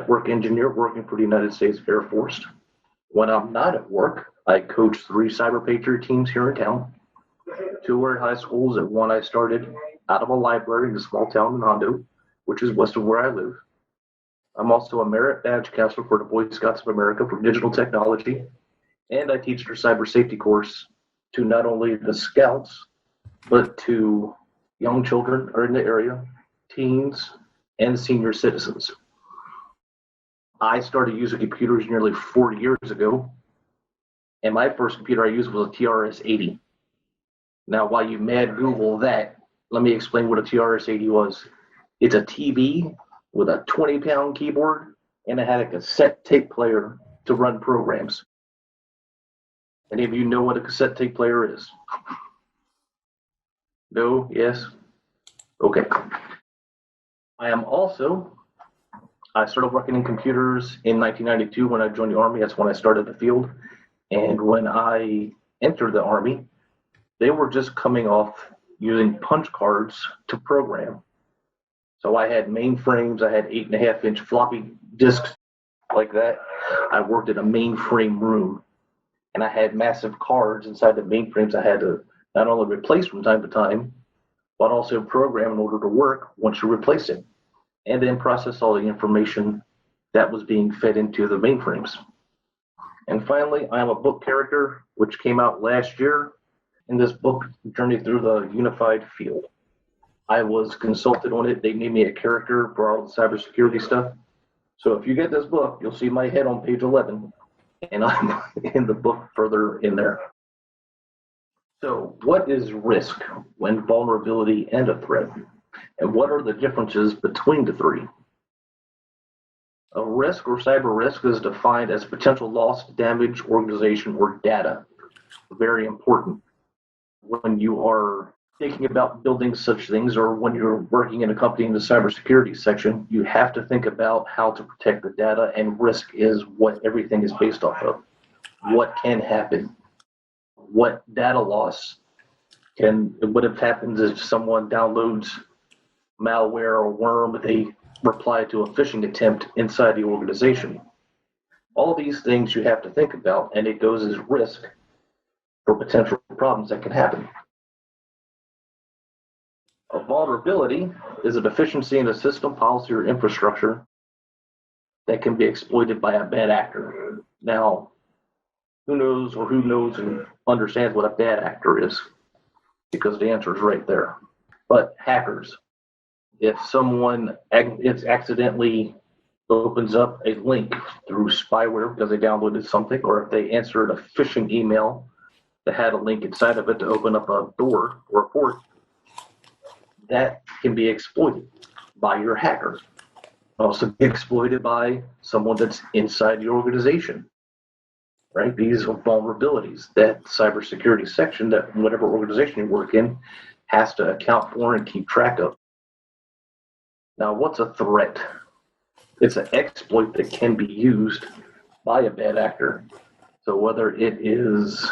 network engineer working for the United States Air Force. When I'm not at work, I coach 3 cyber patriot teams here in town. 2 are at high schools, and 1 I started out of a library in a small town in Hondo, which is west of where I live. I'm also a merit badge counselor for the Boy Scouts of America for digital technology, and I teach their cyber safety course to not only the scouts, but to young children are in the area, teens, and senior citizens. I started using computers nearly 40 years ago, and my first computer I used was a TRS-80. Now, while you mad Google that, let me explain what a TRS-80 was. It's a TV with a 20-pound keyboard, and it had a cassette tape player to run programs. Any of you know what a cassette tape player is? No? Yes? Okay. I started working in computers in 1992 when I joined the Army. That's when I started the field. And when I entered the Army, they were just coming off using punch cards to program. So I had mainframes, I had 8.5-inch floppy disks like that. I worked in a mainframe room, and I had massive cards inside the mainframes I had to not only replace from time to time, but also program in order to work once you replace it, and then process all the information that was being fed into the mainframes. And finally, I am a book character, which came out last year. In this book, Journey Through the Unified Field. I was consulted on it. They named me a character for all the cybersecurity stuff. So if you get this book, you'll see my head on page 11, and I'm in the book further in there. So what is risk when vulnerability and a threat? And what are the differences between the 3? A risk or cyber risk is defined as potential loss, damage, organization, or data. Very important. When you are thinking about building such things, or when you're working in a company in the cybersecurity section, you have to think about how to protect the data, and risk is what everything is based off of. What can happen? What data loss what happens if someone downloads malware or worm, they reply to a phishing attempt inside the organization? All these things you have to think about, and it goes as risk for potential problems that can happen. A vulnerability is a deficiency in a system, policy, or infrastructure that can be exploited by a bad actor. Now, who knows and understands what a bad actor is? Because the answer is right there. But hackers, if someone accidentally opens up a link through spyware because they downloaded something, or if they answered a phishing email that had a link inside of it to open up a door or a port, that can be exploited by your hacker. Also be exploited by someone that's inside your organization, right? These are vulnerabilities that cybersecurity section, that whatever organization you work in, has to account for and keep track of. Now, what's a threat? It's an exploit that can be used by a bad actor. So whether it is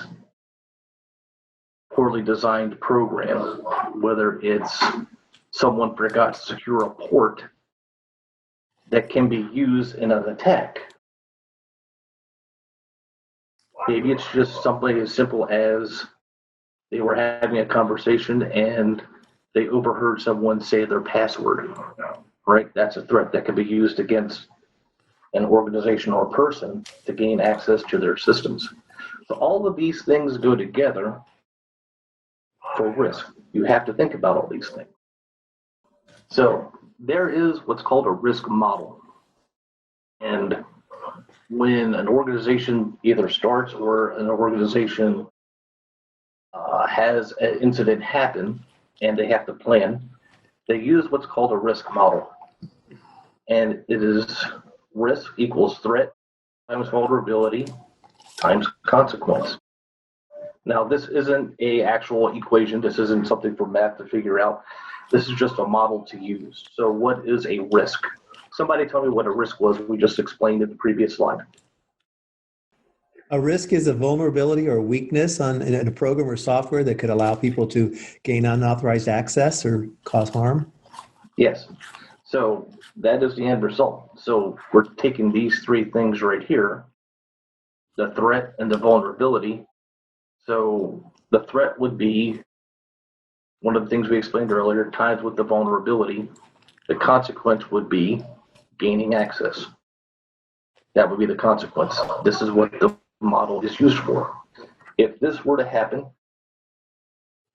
poorly designed program, whether it's someone forgot to secure a port that can be used in an attack. Maybe it's just something as simple as they were having a conversation and they overheard someone say their password, right? That's a threat that can be used against an organization or person to gain access to their systems. So all of these things go together for risk. You have to think about all these things. So there is what's called a risk model. And when an organization either starts or an organization has an incident happen and they have to plan, they use what's called a risk model. And it is risk equals threat times vulnerability times consequence. Now, this isn't an actual equation. This isn't something for math to figure out. This is just a model to use. So what is a risk? Somebody tell me what a risk was we just explained in the previous slide. A risk is a vulnerability or weakness in a program or software that could allow people to gain unauthorized access or cause harm? Yes. So that is the end result. So we're taking these three things right here, the threat and the vulnerability. So the threat would be one of the things we explained earlier, times with the vulnerability. The consequence would be gaining access. That would be the consequence. This is what the model is used for. If this were to happen,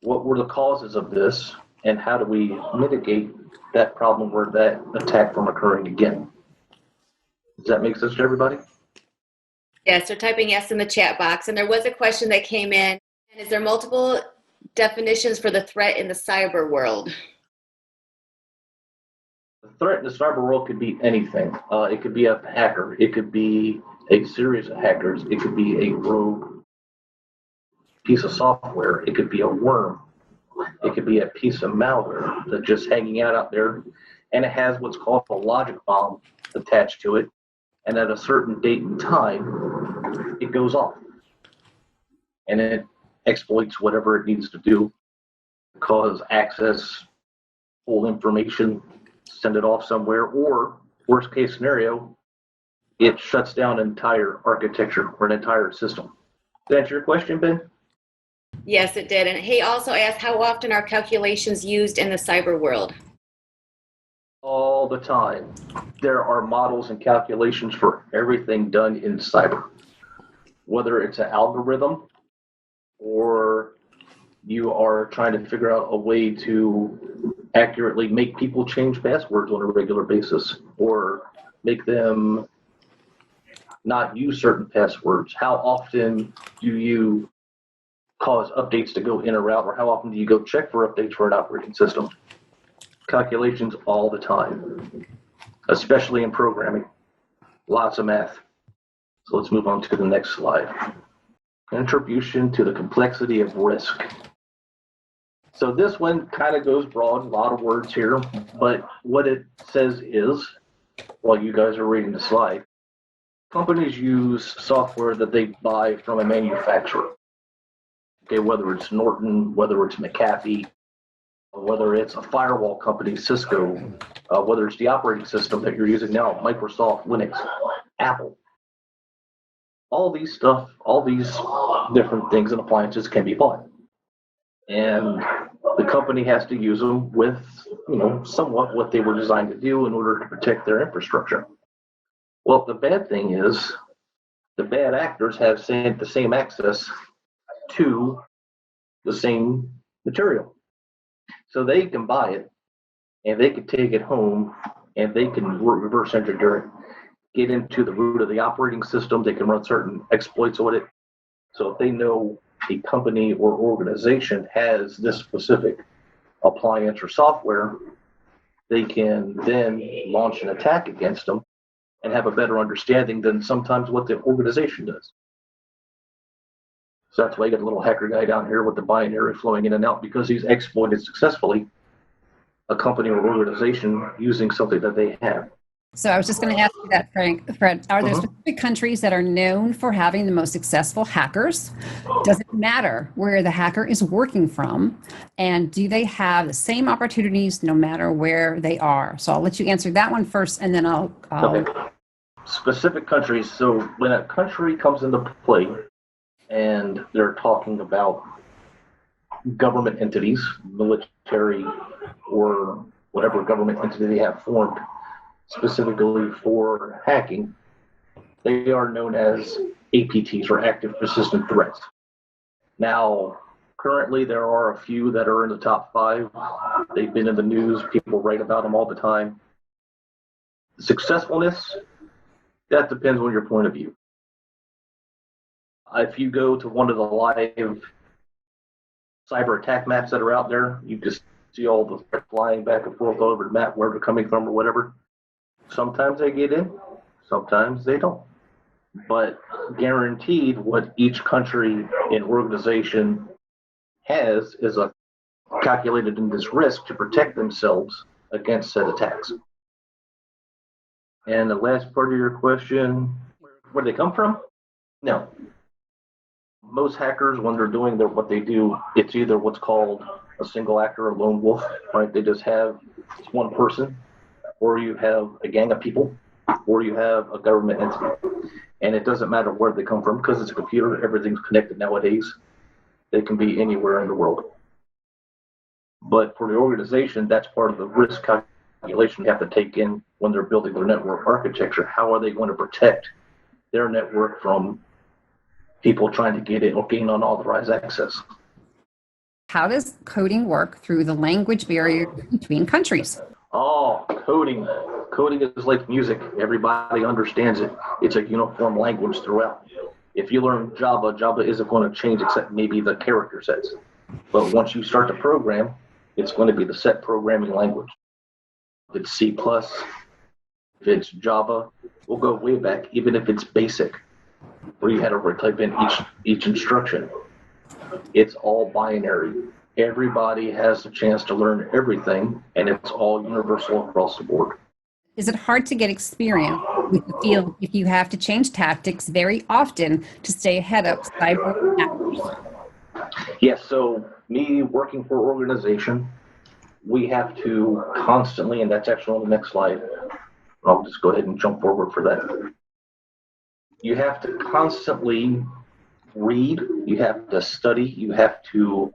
what were the causes of this, and how do we mitigate that problem or that attack from occurring again? Does that make sense to everybody? Yes, they're typing yes in the chat box. And there was a question that came in. And is there multiple definitions for the threat in the cyber world? The threat in the cyber world could be anything. It could be a hacker. It could be a series of hackers. It could be a rogue piece of software. It could be a worm. It could be a piece of malware that's just hanging out there, and it has what's called a logic bomb attached to it. And at a certain date and time, it goes off, and it exploits whatever it needs to do, cause access, pull information, send it off somewhere, or worst case scenario, it shuts down an entire architecture or an entire system. Does that answer your question, Ben? Yes, it did. And he also asked, how often are calculations used in the cyber world? All the time. There are models and calculations for everything done in cyber. Whether it's an algorithm or you are trying to figure out a way to accurately make people change passwords on a regular basis or make them not use certain passwords. How often do you cause updates to go in or out, or how often do you go check for updates for an operating system? Calculations all the time, especially in programming. Lots of math. So let's move on to the next slide. Contribution to the complexity of risk. So this one kind of goes broad, a lot of words here, but what it says is, while you guys are reading the slide, companies use software that they buy from a manufacturer. Okay, whether it's Norton, whether it's McAfee, whether it's a firewall company, Cisco, whether it's the operating system that you're using now, Microsoft, Linux, Apple. All these different things and appliances can be bought. And the company has to use them with, somewhat what they were designed to do in order to protect their infrastructure. Well, the bad thing is the bad actors have the same access to the same material. So they can buy it and they can take it home and they can reverse engineer it, get into the root of the operating system. They can run certain exploits on it. So if they know a company or organization has this specific appliance or software, they can then launch an attack against them and have a better understanding than sometimes what the organization does. So that's why you got a little hacker guy down here with the binary flowing in and out, because he's exploited successfully a company or organization using something that they have. So I was just going to ask you that, Fred, are there specific countries that are known for having the most successful hackers? Does it matter where the hacker is working from? And do they have the same opportunities no matter where they are? So I'll let you answer that one first, and then I'll... Okay. Specific countries. So when a country comes into play and they're talking about government entities, military, or whatever government entity they have formed, specifically for hacking, they are known as APTs, or active persistent threats. Now, currently there are a few that are in the top 5. They've been in the news. People write about them all the time. Successfulness, that depends on your point of view. If you go to one of the live cyber attack maps that are out there, you just see all the threats flying back and forth all over the map, where they're coming from or whatever. Sometimes they get in, sometimes they don't. But guaranteed, what each country and organization has is a calculated in this risk to protect themselves against said attacks. And the last part of your question, where do they come from? No. Most hackers, when they're doing what they do, it's either what's called a single actor or lone wolf, right? They just have one person or you have a gang of people, or you have a government entity. And it doesn't matter where they come from because it's a computer, everything's connected nowadays. They can be anywhere in the world. But for the organization, that's part of the risk calculation they have to take in when they're building their network architecture. How are they going to protect their network from people trying to get in or gain unauthorized access? How does coding work through the language barrier between countries? Oh, coding. Coding is like music. Everybody understands it. It's a uniform language throughout. If you learn Java, Java isn't going to change except maybe the character sets. But once you start to program, it's going to be the set programming language. If it's C++, if it's Java, we'll go way back, even if it's BASIC, where you had to type in each instruction. It's all binary. Everybody has the chance to learn everything, and it's all universal across the board. Is it hard to get experience with the field if you have to change tactics very often to stay ahead of cyber attackers? Yes, so me working for an organization, we have to constantly, and that's actually on the next slide, I'll just go ahead and jump forward for that. You have to constantly read, you have to study, you have to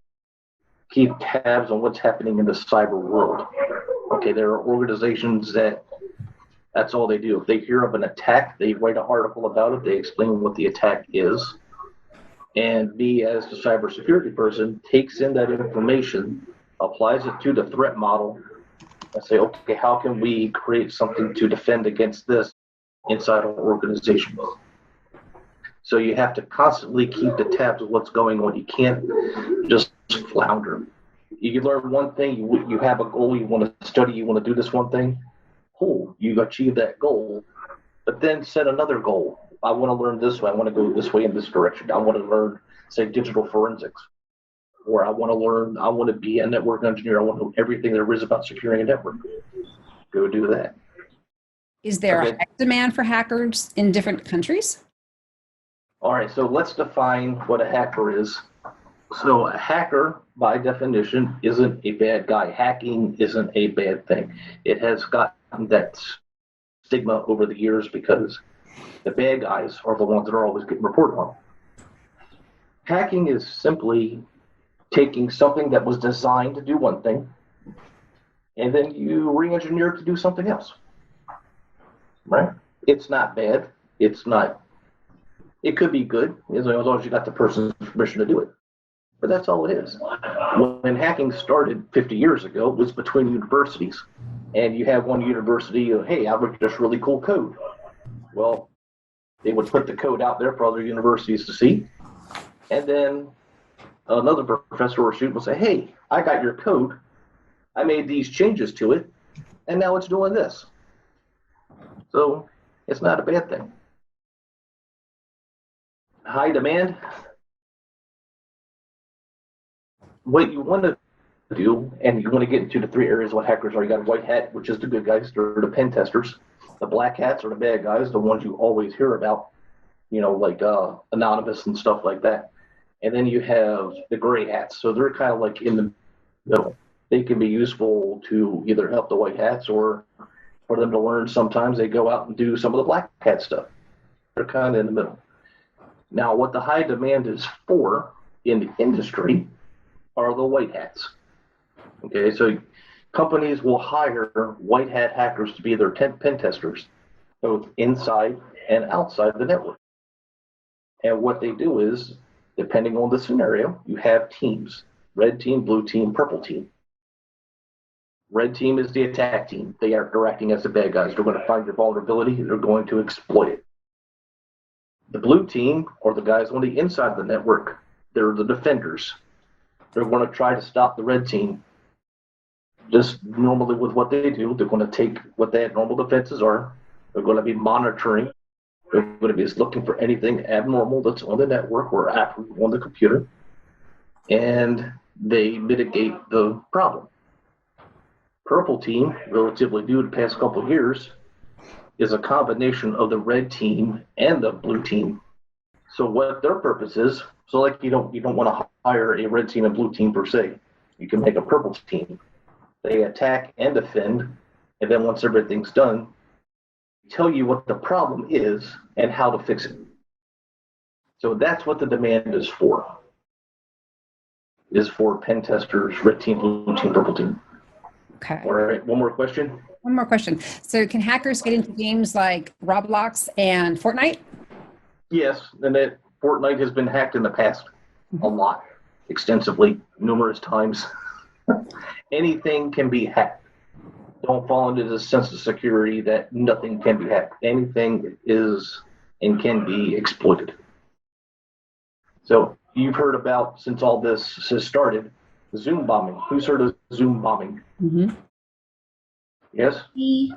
keep tabs on what's happening in the cyber world. Okay, there are organizations that's all they do. If they hear of an attack, they write an article about it, they explain what the attack is. And me, as the cybersecurity person, takes in that information, applies it to the threat model, and say, okay, how can we create something to defend against this inside our organization? So you have to constantly keep the tabs of what's going on. You can't just flounder. You can learn one thing, you have a goal, you want to study, you want to do this one thing. Cool, you achieve that goal, but then set another goal. I want to learn this way, I want to go this way in this direction. I want to learn, say, digital forensics. Or I want to be a network engineer. I want to know everything there is about securing a network. Go do that. Is there a high demand for hackers in different countries? All right, so let's define what a hacker is. So a hacker, by definition, isn't a bad guy. Hacking isn't a bad thing. It has gotten that stigma over the years because the bad guys are the ones that are always getting reported on. Hacking is simply taking something that was designed to do one thing, and then you re-engineer it to do something else. Right? It's not bad. It could be good as long as you got the person's permission to do it. But that's all it is. When hacking started 50 years ago, it was between universities. And you have one university, hey, I wrote this really cool code. Well, they would put the code out there for other universities to see. And then another professor or student will say, hey, I got your code. I made these changes to it, and now it's doing this. So it's not a bad thing. High demand. What you want to do, and you want to get into the three areas what hackers are. You got a white hat, which is the good guys, they're the pen testers. The black hats are the bad guys, the ones you always hear about, like Anonymous and stuff like that. And then you have the gray hats. So they're kind of like in the middle. They can be useful to either help the white hats or for them to learn. Sometimes they go out and do some of the black hat stuff. They're kind of in the middle. Now, what the high demand is for in the industry are the white hats. Okay, so companies will hire white hat hackers to be their pen testers, both inside and outside the network. And what they do is, depending on the scenario, you have teams: red team, blue team, purple team. Red team is the attack team. They're acting as the bad guys. They're going to find your vulnerability. They're going to exploit it. The blue team, or the guys on the inside of the network, they're the defenders. They're going to try to stop the red team. Just normally with what they do, they're going to take what their normal defenses are. They're going to be monitoring. They're going to be looking for anything abnormal that's on the network or on the computer, and they mitigate the problem. Purple team, relatively new the past couple of years, is a combination of the red team and the blue team. So what their purpose is, so like you don't want to hire a red team and blue team per se. You can make a purple team. They attack and defend, And then once everything's done, tell you what the problem is and how to fix it. So that's what the demand is for pen testers, red team, blue team, purple team. Okay. All right, one more question. One more question. So can hackers get into games like Roblox and Fortnite? Yes, and that Fortnite has been hacked in the past a lot, extensively, numerous times. Anything can be hacked. Don't fall into the sense of security that nothing can be hacked. Anything is and can be exploited. So you've heard about, since all this has started, Zoom bombing. Who's heard of Zoom bombing? Mm-hmm. Yes?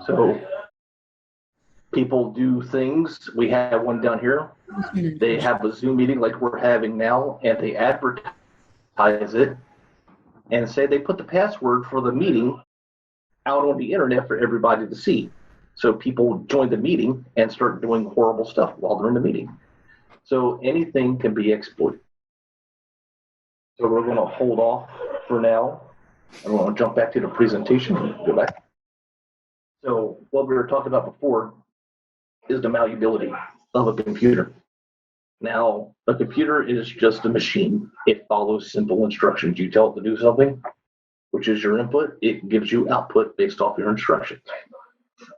So people do things. We have one down here. They have a Zoom meeting like we're having now, and they advertise it and say they put the password for the meeting out on the internet for everybody to see. So people join the meeting and start doing horrible stuff while they're in the meeting. So anything can be exploited. So we're going to hold off for now. I'm going to jump back to the presentation and go back. So what we were talking about before is the malleability of a computer. Now, a computer is just a machine. It follows simple instructions. You tell it to do something, which is your input, it gives you output based off your instructions.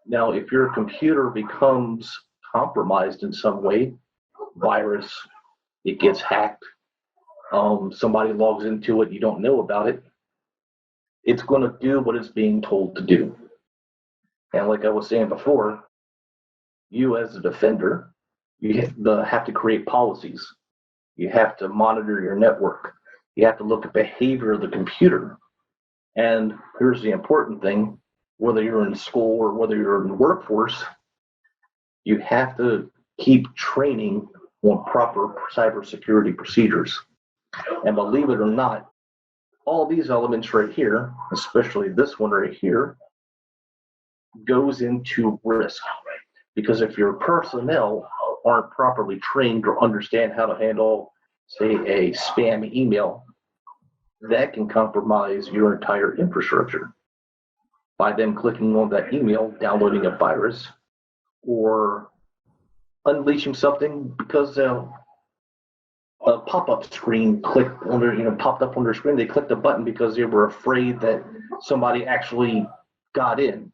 Now, if your computer becomes compromised in some way, virus, it gets hacked, somebody logs into it, you don't know about it, it's going to do what it's being told to do. And like I was saying before, you as a defender, you have to create policies. You have to monitor your network. You have to look at behavior of the computer. And here's the important thing, whether you're in school or whether you're in the workforce, you have to keep training on proper cybersecurity procedures. And believe it or not, all these elements right here, especially this one right here, goes into risk. Because if your personnel aren't properly trained or understand how to handle, say, a spam email, that can compromise your entire infrastructure by them clicking on that email, downloading a virus, or unleashing something because a pop-up screen popped up on their screen. They clicked a button because they were afraid that somebody actually got in.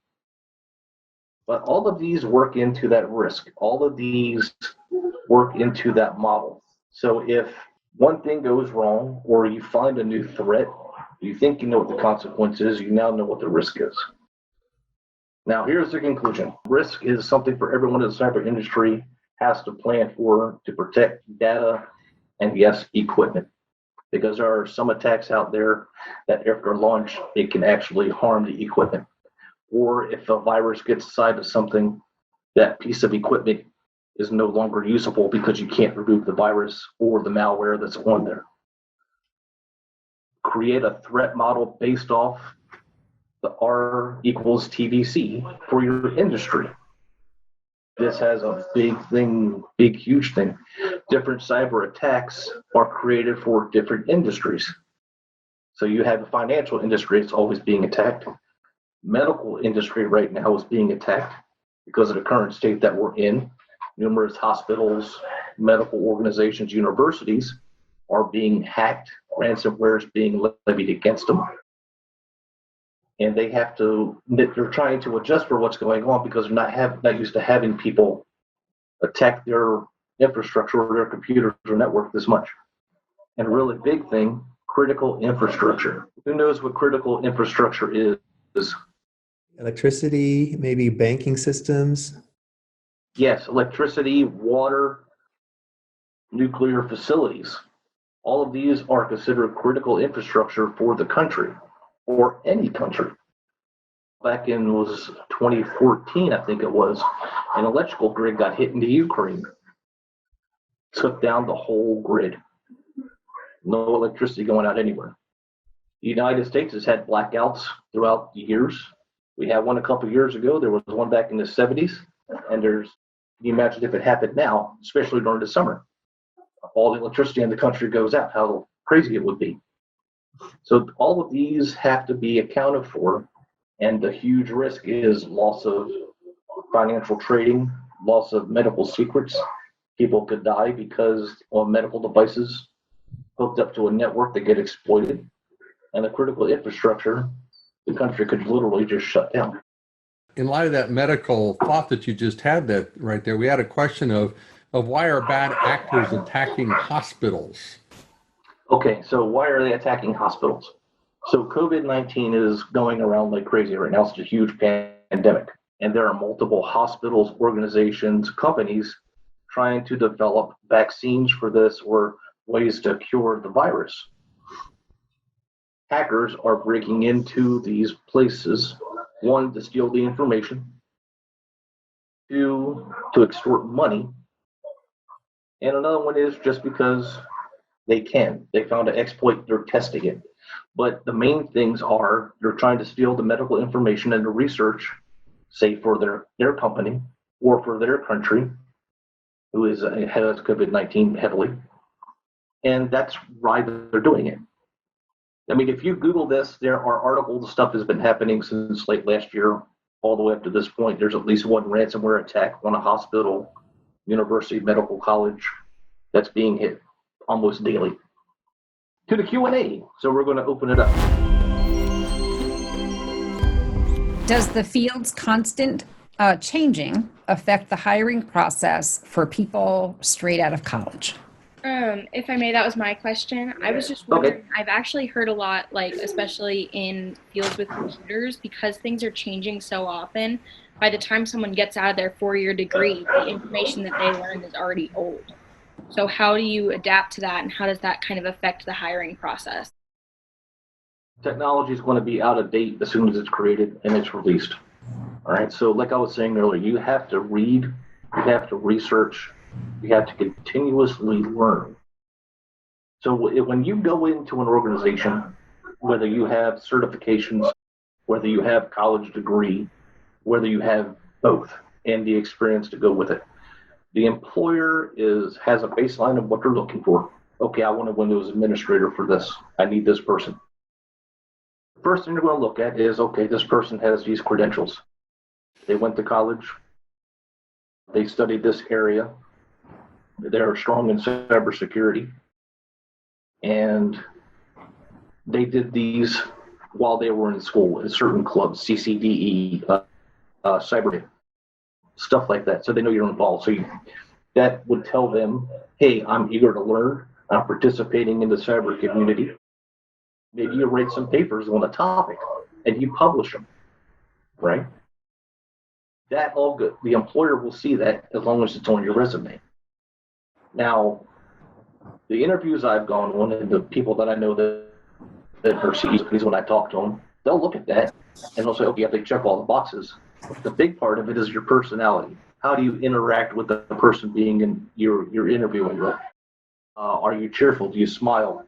But all of these work into that risk. All of these work into that model. So if one thing goes wrong or you find a new threat, you think you know what the consequence is, you now know what the risk is. Now, here's the conclusion. Risk is something for everyone in the cyber industry has to plan for to protect data and, yes, equipment. Because there are some attacks out there that after launch, it can actually harm the equipment. Or if a virus gets inside of something, that piece of equipment is no longer usable because you can't remove the virus or the malware that's on there. Create a threat model based off the R equals TVC for your industry. This has a big, huge thing. Different cyber attacks are created for different industries. So you have the financial industry, it's always being attacked. Medical industry right now is being attacked because of the current state that we're in. Numerous hospitals, medical organizations, universities are being hacked. Ransomware is being levied against them. And they're trying to adjust for what's going on because they're not used to having people attack their infrastructure or their computers or network this much. And a really big thing, critical infrastructure. Who knows what critical infrastructure is? Electricity, maybe banking systems. Yes, electricity, water, nuclear facilities. All of these are considered critical infrastructure for the country or any country. Back in 2014, I think it was, an electrical grid got hit into Ukraine. Took down the whole grid. No electricity going out anywhere. The United States has had blackouts throughout the years. We had one a couple years ago. There was one back in the 70s. And can you imagine if it happened now, especially during the summer? All the electricity in the country goes out, how crazy it would be. So all of these have to be accounted for And the huge risk is loss of financial trading, loss of medical secrets. People could die because on medical devices hooked up to a network that get exploited, and the critical infrastructure, the country could literally just shut down. In light of that medical thought that you just had that right there, we had a question of why are bad actors attacking hospitals? Okay, so why are they attacking hospitals? So COVID-19 is going around like crazy right now. It's a huge pandemic. And there are multiple hospitals, organizations, companies trying to develop vaccines for this or ways to cure the virus. Hackers are breaking into these places, one, to steal the information, two, to extort money, and another one is just because they can. They found an exploit, they're testing it. But the main things are they're trying to steal the medical information and the research, say for their company or for their country, who has COVID-19 heavily. And that's why they're doing it. I mean, if you Google this, there are articles, stuff has been happening since late last year, all the way up to this point. There's at least one ransomware attack on a hospital, university, medical college that's being hit almost daily. To the Q&A, so we're going to open it up. Does the field's constant changing affect the hiring process for people straight out of college? If I may, that was my question. I was just wondering, I've actually heard a lot, like, especially in fields with computers, because things are changing so often, by the time someone gets out of their 4-year degree, the information that they learned is already old. So how do you adapt to that, and how does that kind of affect the hiring process? Technology is going to be out of date as soon as it's created and it's released. All right, so like I was saying earlier, you have to read, you have to research, you have to continuously learn. So when you go into an organization, whether you have certifications, whether you have college degree, whether you have both and the experience to go with it, the employer has a baseline of what they're looking for. Okay, I want a Windows administrator for this. I need this person. First thing they're going to look at is, okay, this person has these credentials. They went to college. They studied this area. They're strong in cybersecurity. And they did these while they were in school in certain clubs, CCDE, cyber, stuff like that. So they know you're involved. So that would tell them, hey, I'm eager to learn. I'm participating in the cyber community. Maybe you write some papers on a topic and you publish them, right? That all good. The employer will see that as long as it's on your resume. Now, the interviews I've gone on and the people that I know that are CEOs, when I talk to them, they'll look at that and they'll say, okay, they check all the boxes. The big part of it is your personality. How do you interact with the person being in you're interviewing with? Are you cheerful? Do you smile?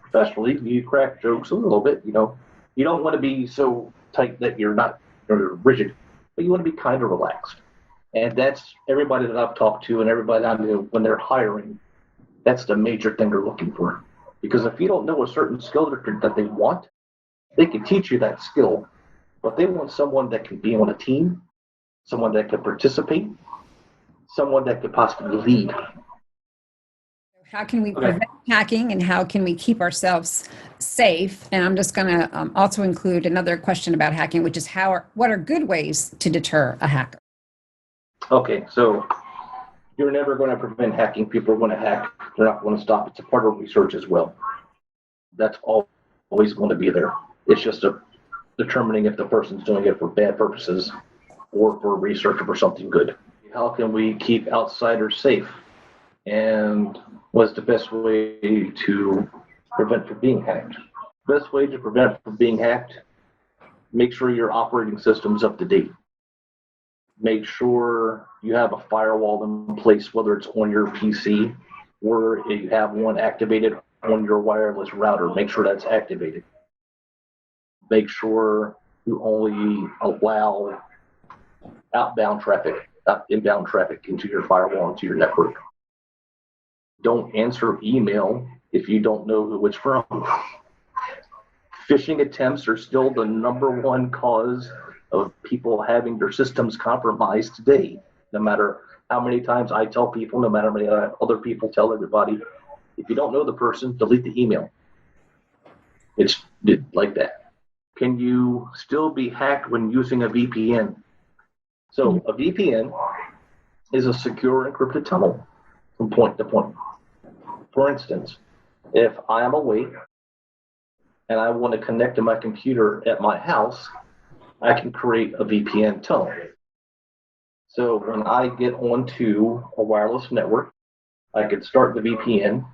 Professionally, do you crack jokes a little bit? You know, you don't want to be so tight that you're rigid, but you want to be kind of relaxed. And that's everybody that I've talked to and everybody that I know when they're hiring, that's the major thing they're looking for. Because if you don't know a certain skill that they want, they can teach you that skill, but they want someone that can be on a team, someone that can participate, someone that could possibly lead. How can we prevent hacking, and how can we keep ourselves safe? And I'm just going to also include another question about hacking, which is what are good ways to deter a hacker? Okay, so you're never going to prevent hacking. People are going to hack. They're not going to stop. It's a part of research as well. That's always going to be there. It's just determining if the person's doing it for bad purposes or for research or for something good. How can we keep outsiders safe? And what's the best way to prevent from being hacked? Best way to prevent from being hacked, make sure your operating system's up to date. Make sure you have a firewall in place, whether it's on your PC or you have one activated on your wireless router. Make sure that's activated. Make sure you only allow outbound traffic, not inbound traffic into your firewall, into your network. Don't answer email if you don't know who it's from. phishing attempts are still the #1 cause of people having their systems compromised today. No matter how many times I tell people, no matter how many other people tell everybody, if you don't know the person, delete the email. It's like that. Can you still be hacked when using a VPN? So a VPN is a secure encrypted tunnel from point to point. For instance, if I am away and I want to connect to my computer at my house, I can create a VPN tunnel. So when I get onto a wireless network, I could start the VPN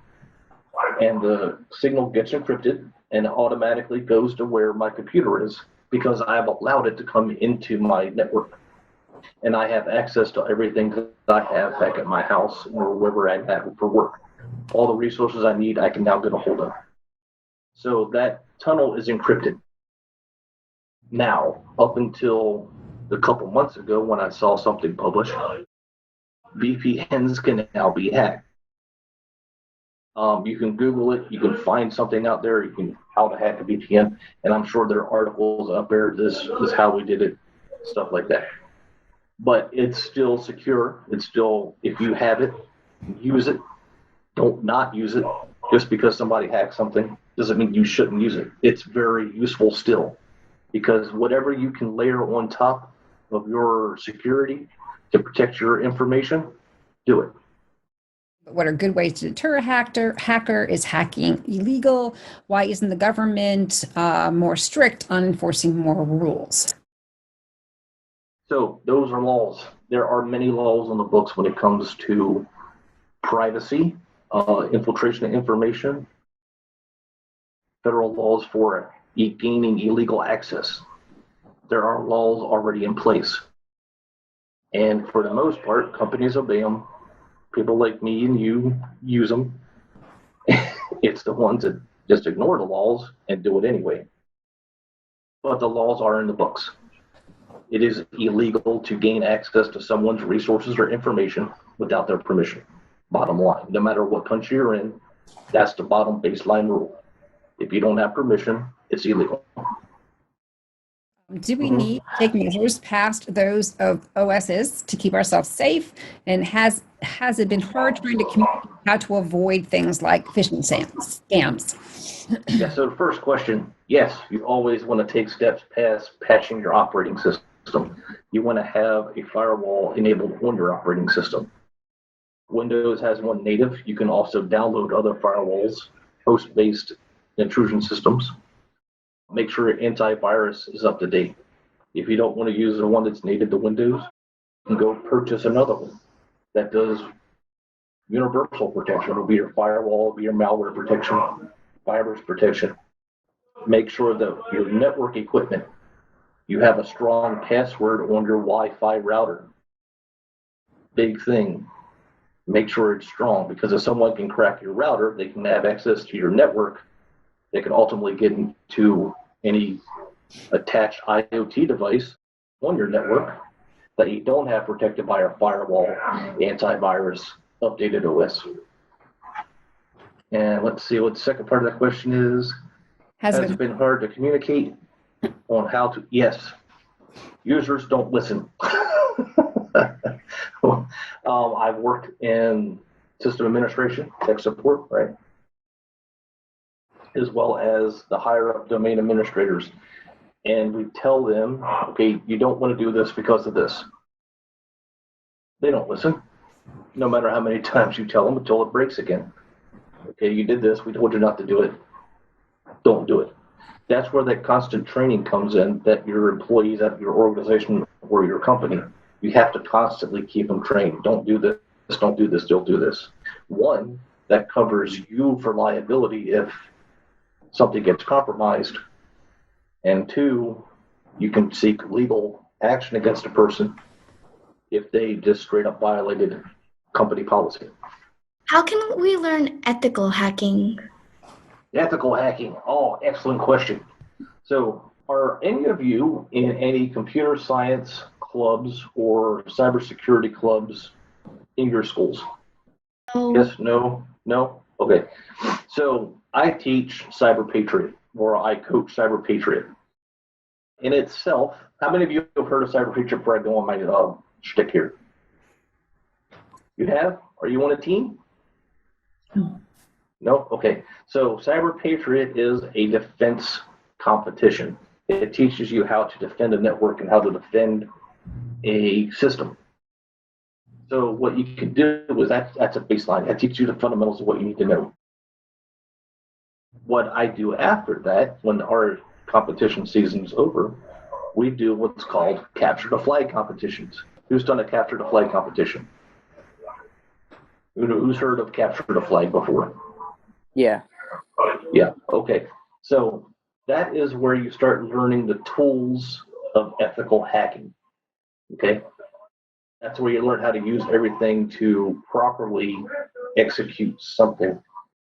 and the signal gets encrypted and it automatically goes to where my computer is because I've allowed it to come into my network. And I have access to everything that I have back at my house or wherever I'm at for work. All the resources I need, I can now get a hold of. So that tunnel is encrypted. Now, up until a couple months ago when I saw something published, VPNs can now be hacked. You can Google it, you can find something out there, you can how to hack a VPN, and I'm sure there are articles out there, this is how we did it, stuff like that. But it's still secure. It's still, if you have it, use it. Don't not use it. Just because somebody hacked something doesn't mean you shouldn't use it. It's very useful still. Because whatever you can layer on top of your security to protect your information, do it. What are good ways to deter a hacker? Is hacking illegal? Why isn't the government more strict on enforcing more rules? So those are laws. There are many laws on the books when it comes to privacy, infiltration of information, federal laws for gaining illegal access. There are laws already in place. And for the most part, companies obey them. People like me and you use them. It's the ones that just ignore the laws and do it anyway. But the laws are in the books. It is illegal to gain access to someone's resources or information without their permission. Bottom line, no matter what country you're in, that's the bottom baseline rule. If you don't have permission, it's illegal. Do we need to take measures past those of OSs to keep ourselves safe? And has it been hard trying to communicate how to avoid things like phishing scams? Yeah, so the first question, yes, you always want to take steps past patching your operating system. You want to have a firewall enabled on your operating system. Windows has one native. You can also download other firewalls, host-based intrusion systems. Make sure your antivirus is up to date. If you don't want to use the one that's native to Windows, you can go purchase another one that does universal protection. It'll be your firewall, it'll be your malware protection, virus protection. Make sure that your network equipment, you have a strong password on your Wi-Fi router. Big thing. Make sure it's strong, because if someone can crack your router, they can have access to your network. They can ultimately get into any attached IoT device on your network that you don't have protected by our firewall, antivirus, updated OS. And let's see what the second part of that question is. Has it been hard to communicate on how to? Yes. Users don't listen. I've worked in system administration, tech support, right? As well as the higher up domain administrators. And we tell them, okay, you don't want to do this because of this. They don't listen, no matter how many times you tell them until it breaks again. Okay, you did this, we told you not to do it. Don't do it. That's where that constant training comes in, that your employees at your organization or your company, you have to constantly keep them trained. Don't do this, don't do this, don't do this. One, that covers you for liability if something gets compromised. And two, you can seek legal action against a person if they just straight up violated company policy. How can we learn ethical hacking? Ethical hacking. Oh, excellent question. So, are any of you in any computer science clubs or cybersecurity clubs in your schools? Oh. Yes, no, no? Okay. So, I teach Cyber Patriot. where I coach Cyber Patriot. In itself, how many of you have heard of Cyber Patriot before I go on my shtick here? You have? Are you on a team? No? Okay. So Cyber Patriot is a defense competition. It teaches you how to defend a network and how to defend a system. So what you can do is that's a baseline. That teaches you the fundamentals of what you need to know. What I do after that, when our competition season is over, we do what's called capture the flag competitions. Who's done a capture the flag competition? Who's heard of capture the flag before? Yeah. Yeah, okay. So that is where you start learning the tools of ethical hacking, okay? That's where you learn how to use everything to properly execute something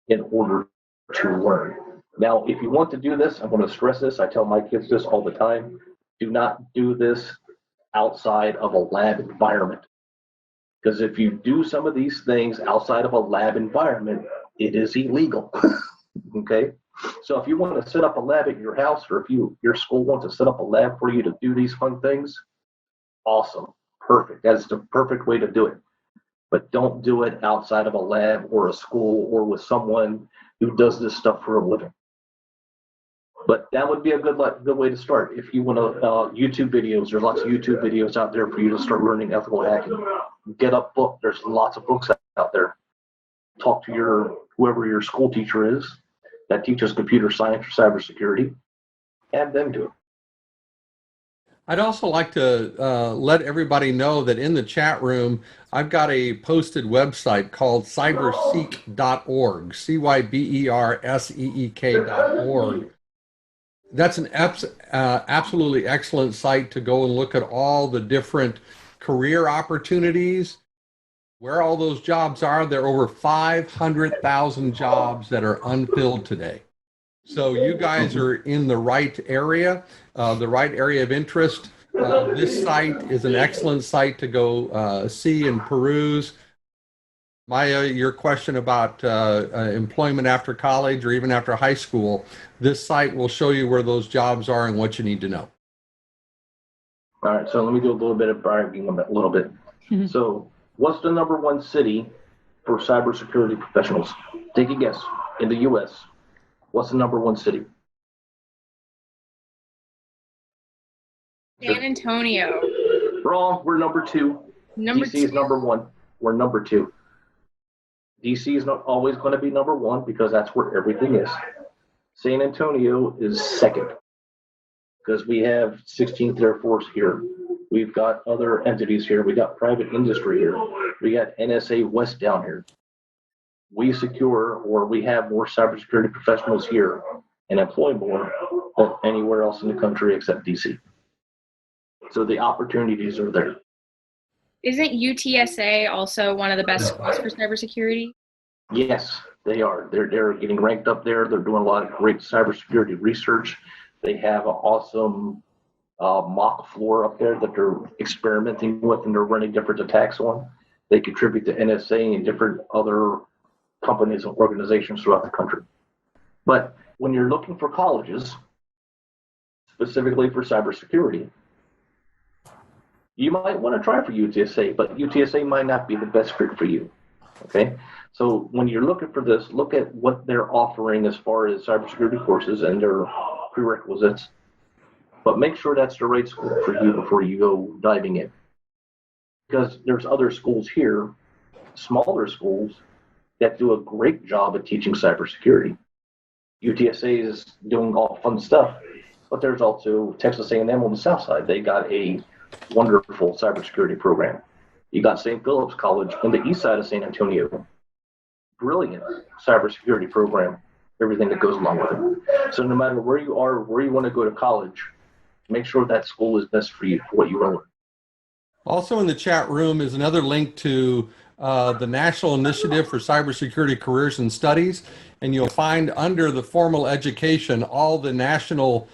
in order to learn. Now, if you want to do this, I'm going to stress this. I tell my kids this all the time. Do not do this outside of a lab environment. Because if you do some of these things outside of a lab environment, it is illegal. Okay? So if you want to set up a lab at your house, or if your school wants to set up a lab for you to do these fun things, awesome. Perfect. That's the perfect way to do it. But don't do it outside of a lab or a school or with someone who does this stuff for a living. But that would be a good way to start. If you want to, YouTube videos, there's lots of YouTube videos out there for you to start learning ethical hacking. Get a book. There's lots of books out there. Talk to whoever your school teacher is that teaches computer science or cybersecurity. Have them do it. I'd also like to let everybody know that in the chat room, I've got a posted website called cyberseek.org, cyberseek.org. That's an absolutely excellent site to go and look at all the different career opportunities, where all those jobs are. There are over 500,000 jobs that are unfilled today. So you guys are in the right area of interest. This site is an excellent site to go see and peruse. Maya, your question about employment after college or even after high school, this site will show you where those jobs are and what you need to know. All right, so let me do a little bit of bragging a little bit. So what's the #1 city for cybersecurity professionals? Take a guess. In the U.S., what's the #1 city? San Antonio. Wrong. We're #2. DC is #1. We're #2. DC is not always going to be #1 because that's where everything is. San Antonio is second because we have 16th Air Force here. We've got other entities here. We got private industry here. We got NSA West down here. We have more cybersecurity professionals here and employ more than anywhere else in the country except DC. So the opportunities are there. Isn't UTSA also one of the best schools for cybersecurity? Yes, they are. They're getting ranked up there. They're doing a lot of great cybersecurity research. They have an awesome mock floor up there that they're experimenting with and they're running different attacks on. They contribute to NSA and different other companies and organizations throughout the country. But when you're looking for colleges, specifically for cybersecurity, you might want to try for UTSA, but UTSA might not be the best fit for you. Okay, so when you're looking for this, look at what they're offering as far as cybersecurity courses and their prerequisites, but make sure that's the right school for you before you go diving in. Because there's other schools here, smaller schools, that do a great job at teaching cybersecurity. UTSA is doing all fun stuff, but there's also Texas A&M on the south side. They got a wonderful cybersecurity program. You got St. Philip's College on the east side of San Antonio. Brilliant cybersecurity program, everything that goes along with it. So no matter where you are, where you want to go to college, make sure that school is best for you, for what you want to learn. Also in the chat room is another link to the National Initiative for Cybersecurity Careers and Studies, and you'll find under the formal education all the national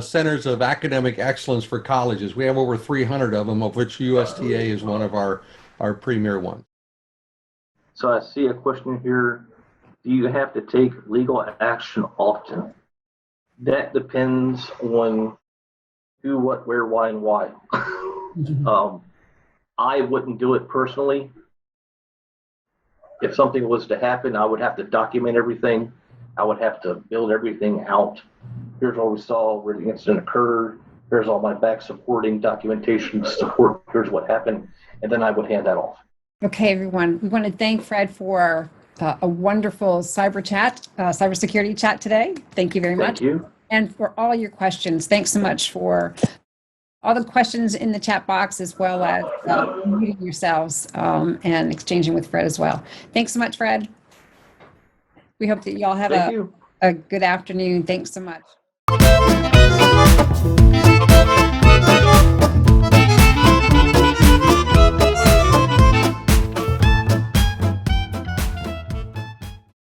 centers of academic excellence for colleges. We have over 300 of them, of which USTA is one of our premier ones. So I see a question here. Do you have to take legal action often? That depends on who, what, where, why, and why. I wouldn't do it personally. If something was to happen, I would have to document everything. I would have to build everything out. Here's what we saw, where the incident occurred. Here's all my back supporting documentation to support. Here's what happened. And then I would hand that off. Okay, everyone. We want to thank Fred for a wonderful cybersecurity chat today. Thank you very much. Thank you. And for all your questions. Thanks so much for all the questions in the chat box, as well as muting yourselves and exchanging with Fred as well. Thanks so much, Fred. We hope that you all have a good afternoon. Thanks so much.